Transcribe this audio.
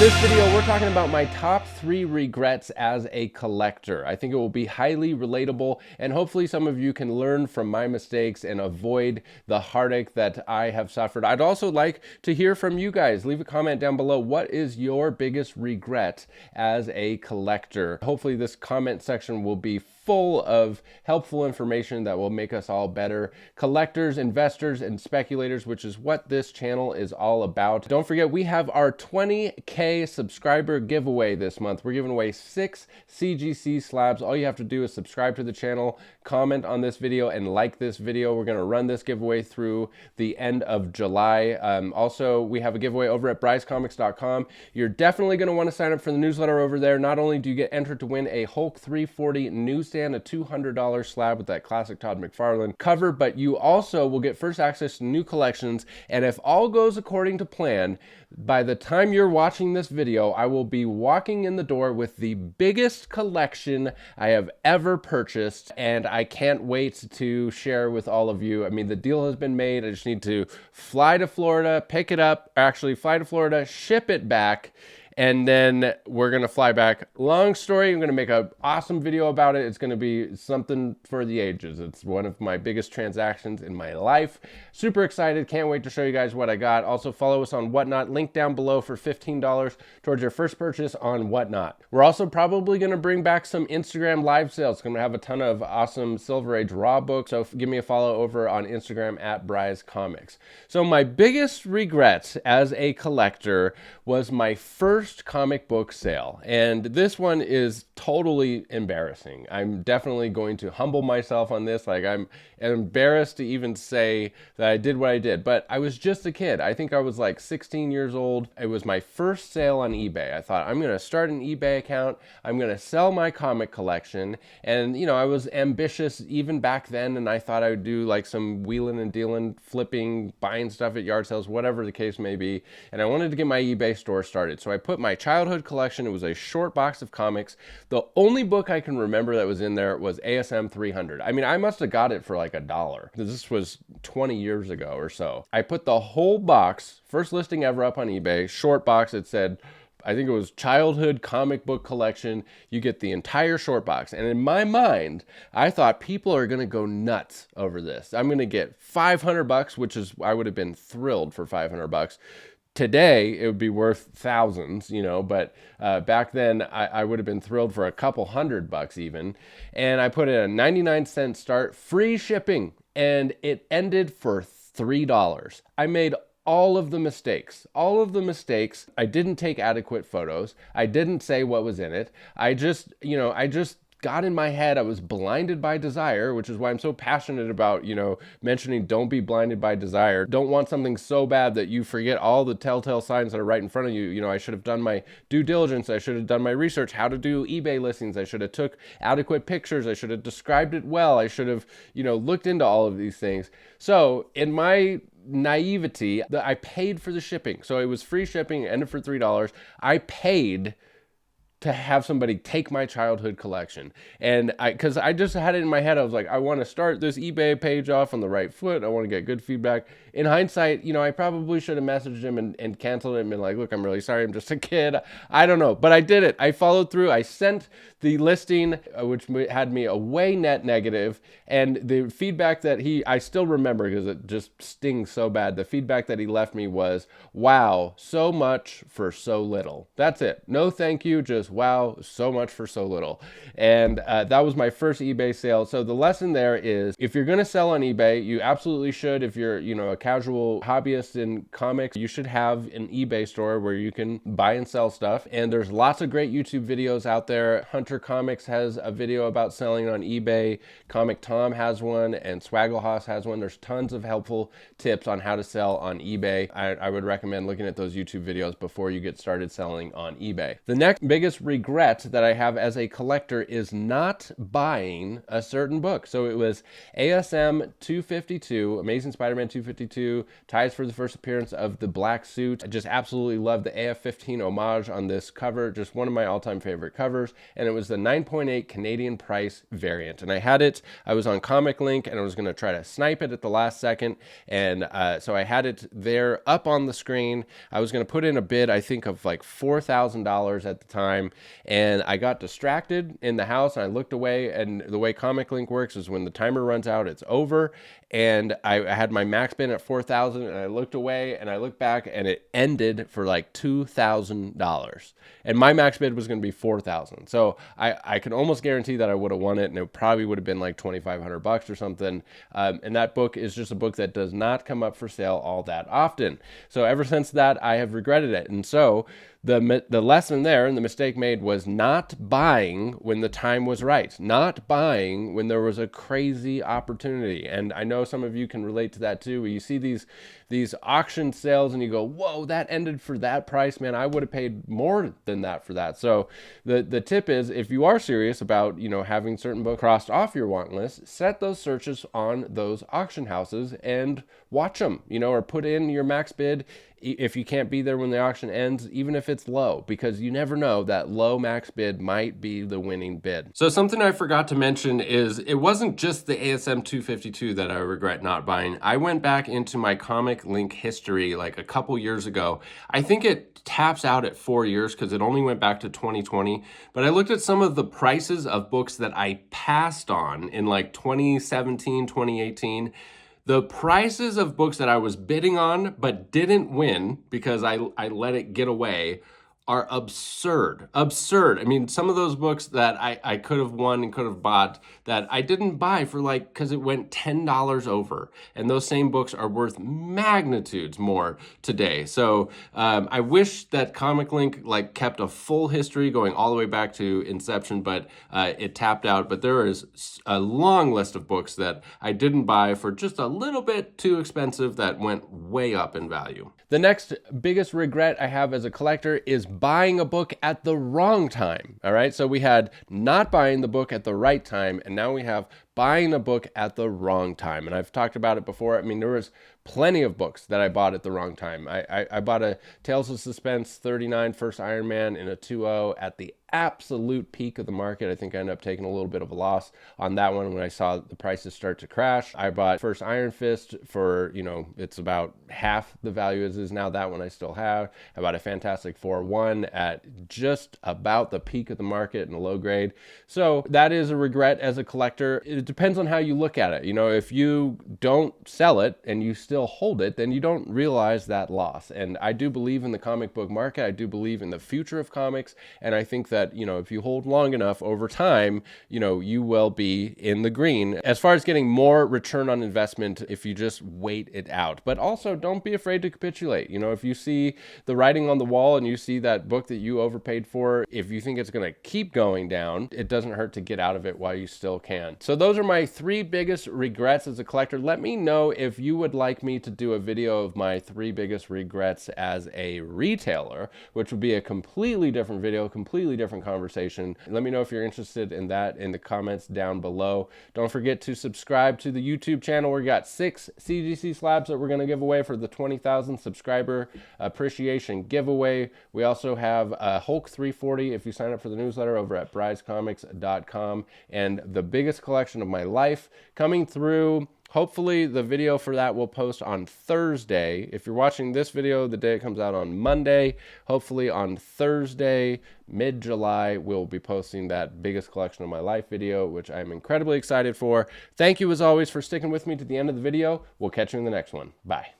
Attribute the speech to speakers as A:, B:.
A: this video, we're talking about my top 3 regrets as a collector. I think it will be highly relatable, and hopefully some of you can learn from my mistakes and avoid the heartache that I have suffered. I'd also like to hear from you guys. Leave a comment down below. What is your biggest regret as a collector? Hopefully this comment section will be full of helpful information that will make us all better collectors, investors, and speculators, which is what this channel is all about. Don't forget, we have our 20K subscriber giveaway this month. We're giving away 6 CGC slabs. All you have to do is subscribe to the channel, comment on this video, and like this video. We're going to run this giveaway through the end of July. Also, we have a giveaway over at brycecomics.com. You're definitely going to want to sign up for the newsletter over there. Not only do you get entered to win a Hulk 340 newsstand, a $200 slab with that classic Todd McFarlane cover, but you also will get first access to new collections. And if all goes according to plan, by the time you're watching this video, I will be walking in the door with the biggest collection I have ever purchased, and I can't wait to share with all of you. I mean, the deal has been made. I just need to fly to Florida, pick it up, actually fly to Florida, ship it back, and then we're going to fly back. Long story, I'm going to make an awesome video about it. It's going to be something for the ages. It's one of my biggest transactions in my life. Super excited. Can't wait to show you guys what I got. Also follow us on Whatnot. Link down below for $15 towards your first purchase on Whatnot. We're also probably going to bring back some Instagram live sales. Going to have a ton of awesome Silver Age raw books. So give me a follow over on Instagram at Bryce Comics. So my biggest regret as a collector was my first comic book sale, and this one is totally embarrassing. I'm definitely going to humble myself on this. Like, I'm embarrassed to even say that I did what I did, but I was just a kid. I think I was like 16 years old. It was my first sale on eBay. I thought, I'm going to start an eBay account. I'm going to sell my comic collection. And you know, I was ambitious even back then, and I thought I would do like some wheeling and dealing, flipping, buying stuff at yard sales, whatever the case may be. And I wanted to get my eBay store started. So I put my childhood collection. It was a short box of comics. The only book I can remember that was in there was ASM 300. I mean, I must have got it for like $1. This was 20 years ago or so. I put the whole box, first listing ever, up on eBay, short box. It said, I think it was childhood comic book collection. You get the entire short box. And in my mind, I thought people are going to go nuts over this. I'm going to get $500, which is, I would have been thrilled for $500. Today, it would be worth thousands, you know, but back then I would have been thrilled for a couple $100 even. And I put in a 99-cent start, free shipping, and it ended for $3. I made all of the mistakes. I didn't take adequate photos. I didn't say what was in it. I just got in my head. I was blinded by desire, which is why I'm so passionate about, you know, mentioning don't be blinded by desire. Don't want something so bad that you forget all the telltale signs that are right in front of you. You know, I should have done my due diligence. I should have done my research, how to do eBay listings. I should have took adequate pictures. I should have described it well. I should have, you know, looked into all of these things. So in my naivety, I paid for the shipping. So it was free shipping, ended for $3. I paid to have somebody take my childhood collection. And because I just had it in my head, I was like, I want to start this eBay page off on the right foot. I want to get good feedback. In hindsight, you know, I probably should have messaged him and canceled it and been like, look, I'm really sorry. I'm just a kid. I don't know. But I did it. I followed through. I sent the listing, which had me a way net negative. And the feedback that I still remember because it just stings so bad. The feedback that he left me was, wow, so much for so little. That's it. No thank you. Just wow, so much for so little. And that was my first eBay sale. So the lesson there is, if you're going to sell on eBay, you absolutely should. If you're, you know, a casual hobbyist in comics, you should have an eBay store where you can buy and sell stuff. And there's lots of great YouTube videos out there. Hunter Comics has a video about selling on eBay. Comic Tom has one, and Swagglehoss has one. There's tons of helpful tips on how to sell on eBay. I would recommend looking at those YouTube videos before you get started selling on eBay. The next biggest regret that I have as a collector is not buying a certain book. So it was ASM 252, Amazing Spider-Man 252, ties for the first appearance of the black suit. I just absolutely love the AF-15 homage on this cover, just one of my all-time favorite covers, and it was the 9.8 Canadian price variant. And I had it, I was on Comic Link, and I was gonna try to snipe it at the last second, and so I had it there up on the screen. I was gonna put in a bid, I think of like $4,000 at the time, and I got distracted in the house, and I looked away, and the way Comic Link works is when the timer runs out, it's over, and I had my max bid at 4,000, and I looked away, and I looked back, and it ended for like $2,000, and my max bid was going to be 4,000. So I can almost guarantee that I would have won it, and it probably would have been like 2,500 bucks or something. And that book is just a book that does not come up for sale all that often. So ever since that, I have regretted it. And so the lesson there and the mistake made was not buying when the time was right, not buying when there was a crazy opportunity. And I know some of you can relate to that too, where you see these auction sales and you go, whoa, that ended for that price, man, I would have paid more than that for that. So the tip is, if you are serious about, you know, having certain books crossed off your want list, set those searches on those auction houses and watch them, you know, or put in your max bid if you can't be there when the auction ends, even if it's low, because you never know, that low max bid might be the winning bid. So something I forgot to mention is it wasn't just the ASM 252 that I regret not buying. I went back into my Comic Link history like a couple years ago. I think it taps out at 4 years because it only went back to 2020, but I looked at some of the prices of books that I passed on in like 2017, 2018. The prices of books that I was bidding on but didn't win because I let it get away are absurd. I mean, some of those books that I could have won and could have bought that I didn't buy for like, because it went $10 over. And those same books are worth magnitudes more today. So I wish that Comic Link like kept a full history going all the way back to inception, but it tapped out. But there is a long list of books that I didn't buy for just a little bit too expensive that went way up in value. The next biggest regret I have as a collector is buying a book at the wrong time. All right, so we had not buying the book at the right time, and now we have buying a book at the wrong time. And I've talked about it before. I mean, there was plenty of books that I bought at the wrong time. I bought a Tales of Suspense 39 First Iron Man in a 2.0 at the absolute peak of the market. I think I ended up taking a little bit of a loss on that one when I saw the prices start to crash. I bought First Iron Fist for, you know, it's about half the value as is now. That one I still have. I bought a Fantastic Four 1 at just about the peak of the market in a low grade. So that is a regret as a collector. It depends on how you look at it. You know, if you don't sell it and you still hold it, then you don't realize that loss. And I do believe in the comic book market. I do believe in the future of comics. And I think that, you know, if you hold long enough over time, you know, you will be in the green as far as getting more return on investment if you just wait it out. But also don't be afraid to capitulate. You know, if you see the writing on the wall and you see that book that you overpaid for, if you think it's going to keep going down, it doesn't hurt to get out of it while you still can. So those are my 3 biggest regrets as a collector. Let me know if you would like me to do a video of my 3 biggest regrets as a retailer, which would be a completely different video, completely different conversation. Let me know if you're interested in that in the comments down below. Don't forget to subscribe to the YouTube channel. We got 6 CGC slabs that we're going to give away for the 20,000 subscriber appreciation giveaway. We also have Hulk 340 if you sign up for the newsletter over at brycecomics.com, and the biggest collection of my life coming through. Hopefully the video for that will post on Thursday. If you're watching this video the day it comes out on Monday, hopefully on Thursday, mid-July, we'll be posting that biggest collection of my life video, which I'm incredibly excited for. Thank you as always for sticking with me to the end of the video. We'll catch you in the next one. Bye.